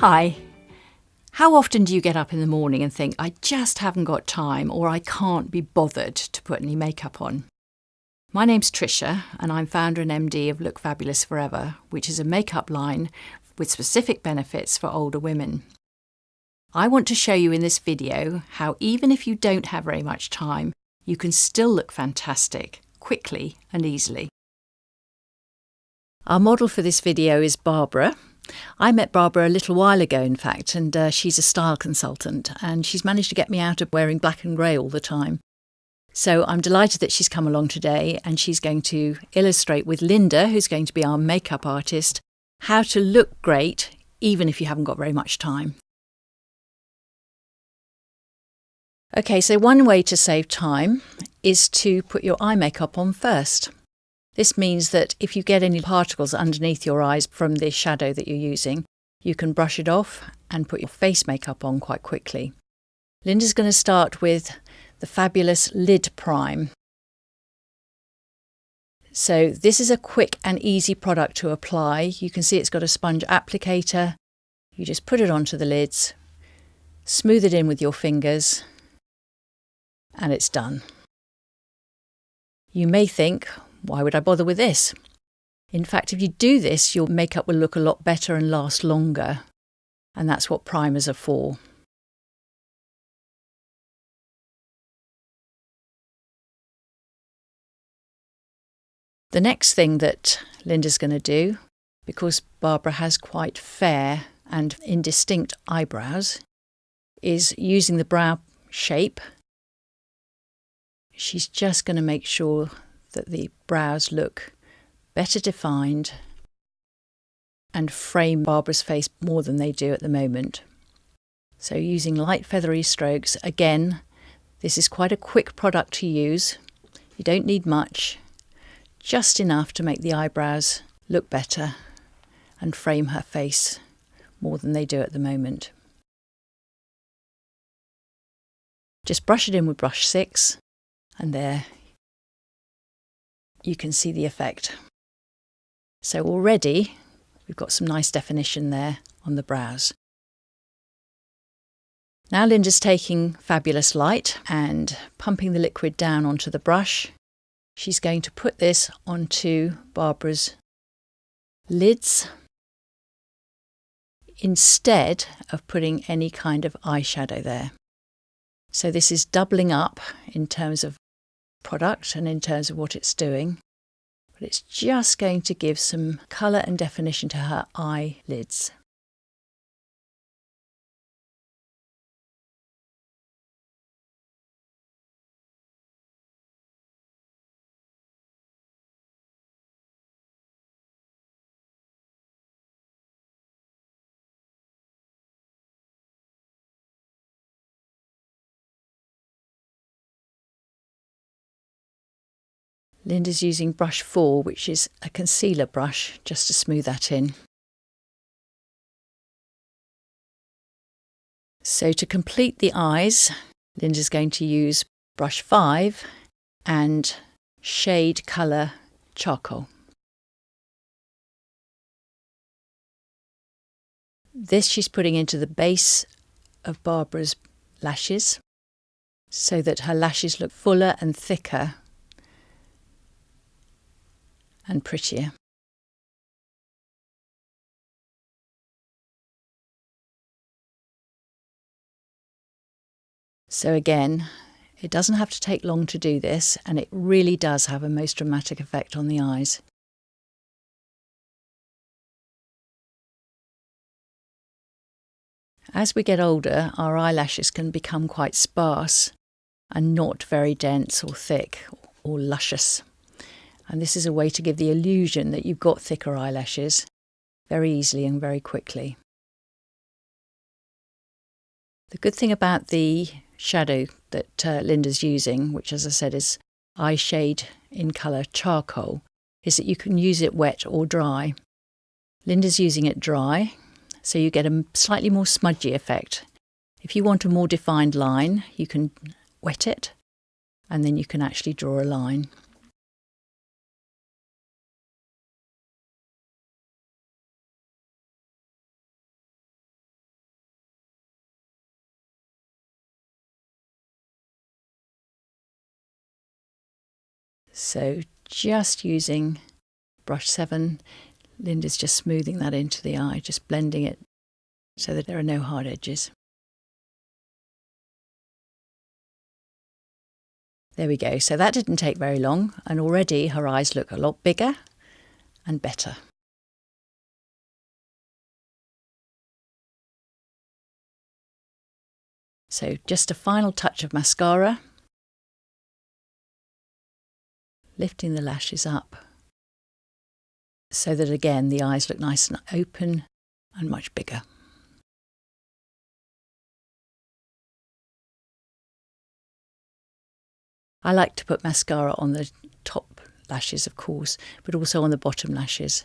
Hi. How often do you get up in the morning and think, I just haven't got time, or I can't be bothered to put any makeup on? My name's Tricia and I'm founder and MD of Look Fabulous Forever, which is a makeup line with specific benefits for older women. I want to show you in this video how even if you don't have very much time, you can still look fantastic, quickly and easily. Our model for this video is Barbara. I met Barbara a little while ago, in fact, and she's a style consultant, and she's managed to get me out of wearing black and grey all the time. So I'm delighted that she's come along today, and she's going to illustrate with Linda, who's going to be our makeup artist, how to look great even if you haven't got very much time. Okay, so one way to save time is to put your eye makeup on first. This means that if you get any particles underneath your eyes from the shadow that you're using, you can brush it off and put your face makeup on quite quickly. Linda's going to start with the fabulous Lid Prime. So this is a quick and easy product to apply. You can see it's got a sponge applicator. You just put it onto the lids, smooth it in with your fingers, and it's done. You may think, why would I bother with this? In fact, if you do this, your makeup will look a lot better and last longer. And that's what primers are for. The next thing that Linda's going to do, because Barbara has quite fair and indistinct eyebrows, is using the brow shape. She's just going to make sure that the brows look better defined and frame Barbara's face more than they do at the moment. So using light feathery strokes, again, this is quite a quick product to use. You don't need much, just enough to make the eyebrows look better and frame her face more than they do at the moment. Just brush it in with brush 6 and there you can see the effect. So already we've got some nice definition there on the brows. Now Linda's taking Fabulous Light and pumping the liquid down onto the brush. She's going to put this onto Barbara's lids instead of putting any kind of eyeshadow there. So this is doubling up in terms of product and in terms of what it's doing, but it's just going to give some colour and definition to her eyelids. Linda's using brush 4, which is a concealer brush, just to smooth that in. So to complete the eyes, Linda's going to use brush 5 and shade colour charcoal. This she's putting into the base of Barbara's lashes so that her lashes look fuller and thicker and prettier. So again, it doesn't have to take long to do this, and it really does have a most dramatic effect on the eyes. As we get older, our eyelashes can become quite sparse and not very dense or thick or luscious. And this is a way to give the illusion that you've got thicker eyelashes very easily and very quickly. The good thing about the shadow that Linda's using, which as I said is eye shade in colour charcoal, is that you can use it wet or dry. Linda's using it dry, so you get a slightly more smudgy effect. If you want a more defined line, you can wet it and then you can actually draw a line. So just using brush 7, Linda's just smoothing that into the eye, just blending it so that there are no hard edges. There we go. So that didn't take very long, and already her eyes look a lot bigger and better. So just a final touch of mascara, lifting the lashes up so that again the eyes look nice and open and much bigger. I like to put mascara on the top lashes, of course, but also on the bottom lashes.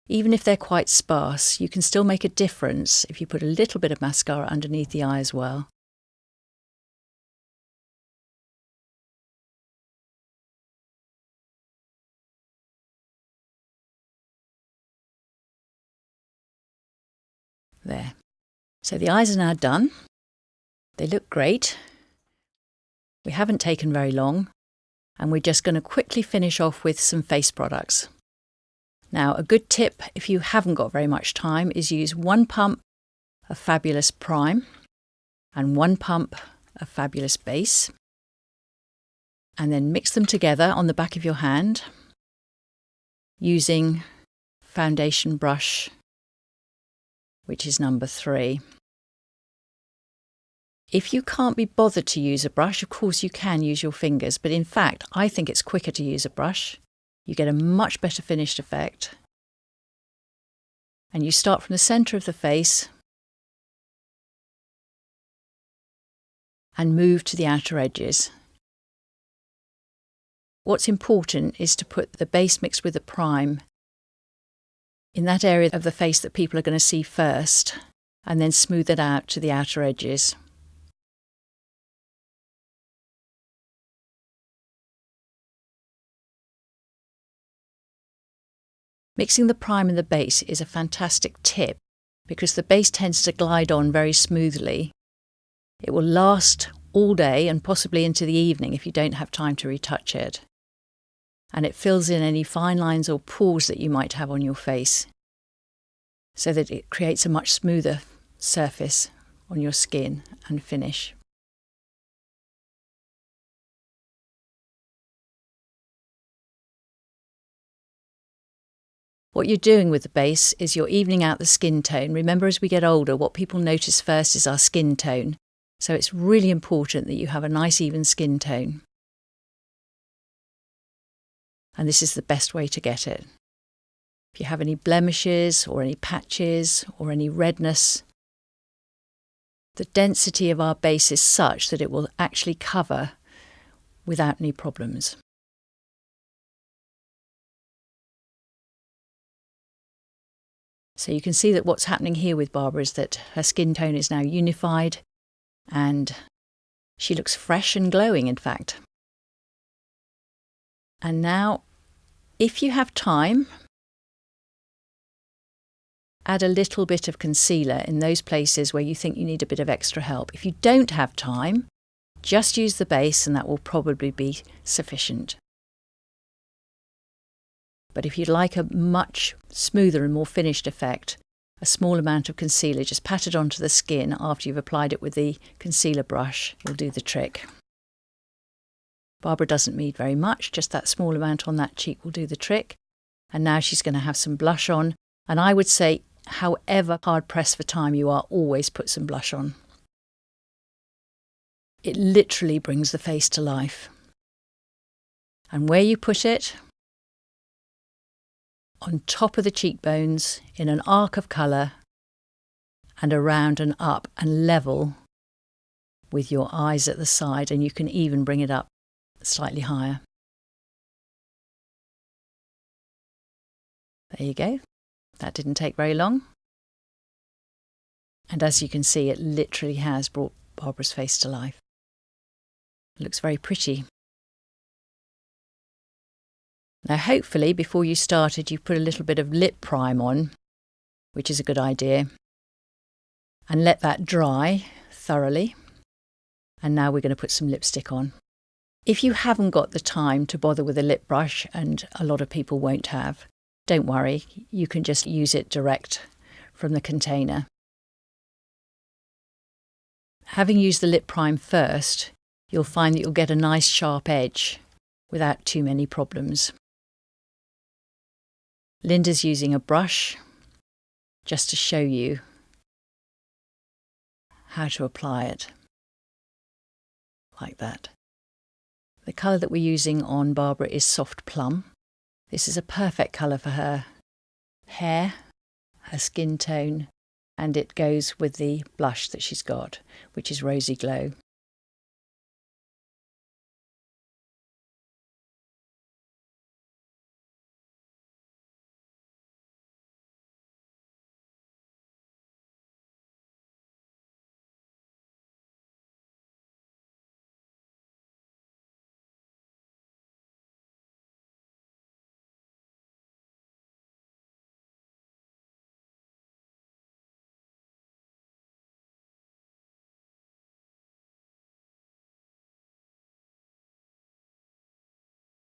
Even if they're quite sparse, you can still make a difference if you put a little bit of mascara underneath the eye as well. There. So the eyes are now done. They look great. We haven't taken very long, and we're just going to quickly finish off with some face products. Now, a good tip if you haven't got very much time is use 1 pump of Fabulous Prime and 1 pump of Fabulous Base, and then mix them together on the back of your hand using foundation brush, which is number 3. If you can't be bothered to use a brush, of course you can use your fingers, but in fact I think it's quicker to use a brush. You get a much better finished effect. And you start from the centre of the face and move to the outer edges. What's important is to put the base mixed with the prime in that area of the face that people are going to see first, and then smooth it out to the outer edges. Mixing the prime and the base is a fantastic tip because the base tends to glide on very smoothly. It will last all day and possibly into the evening if you don't have time to retouch it. And it fills in any fine lines or pores that you might have on your face so that it creates a much smoother surface on your skin and finish. What you're doing with the base is you're evening out the skin tone. Remember, as we get older, what people notice first is our skin tone. So it's really important that you have a nice even skin tone. And this is the best way to get it. If you have any blemishes or any patches or any redness, the density of our base is such that it will actually cover without any problems. So you can see that what's happening here with Barbara is that her skin tone is now unified and she looks fresh and glowing, in fact. And now, if you have time, add a little bit of concealer in those places where you think you need a bit of extra help. If you don't have time, just use the base and that will probably be sufficient. But if you'd like a much smoother and more finished effect, a small amount of concealer just patted onto the skin after you've applied it with the concealer brush will do the trick. Barbara doesn't need very much, just that small amount on that cheek will do the trick. And now she's going to have some blush on. And I would say, however hard pressed for time you are, always put some blush on. It literally brings the face to life. And where you put it, on top of the cheekbones, in an arc of colour, and around and up and level with your eyes at the side, and you can even bring it up slightly higher. There you go. That didn't take very long. And as you can see, it literally has brought Barbara's face to life. It looks very pretty. Now hopefully before you started you've put a little bit of lip prime on, which is a good idea, and let that dry thoroughly. And now we're going to put some lipstick on. If you haven't got the time to bother with a lip brush, and a lot of people won't have, don't worry, you can just use it direct from the container. Having used the lip prime first, you'll find that you'll get a nice sharp edge without too many problems. Linda's using a brush just to show you how to apply it, like that. The colour that we're using on Barbara is soft plum. This is a perfect colour for her hair, her skin tone, and it goes with the blush that she's got, which is Rosy Glow.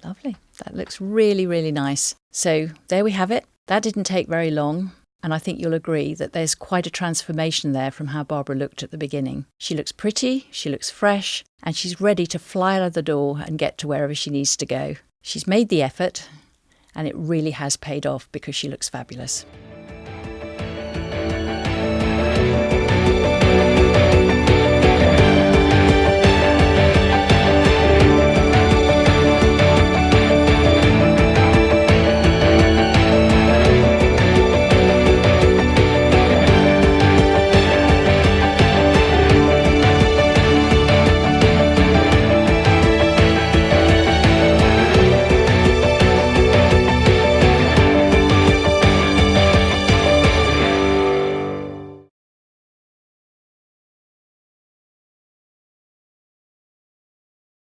Lovely. That looks really, really nice. So there we have it. That didn't take very long, and I think you'll agree that there's quite a transformation there from how Barbara looked at the beginning. She looks pretty, she looks fresh, and she's ready to fly out of the door and get to wherever she needs to go. She's made the effort, and it really has paid off because she looks fabulous.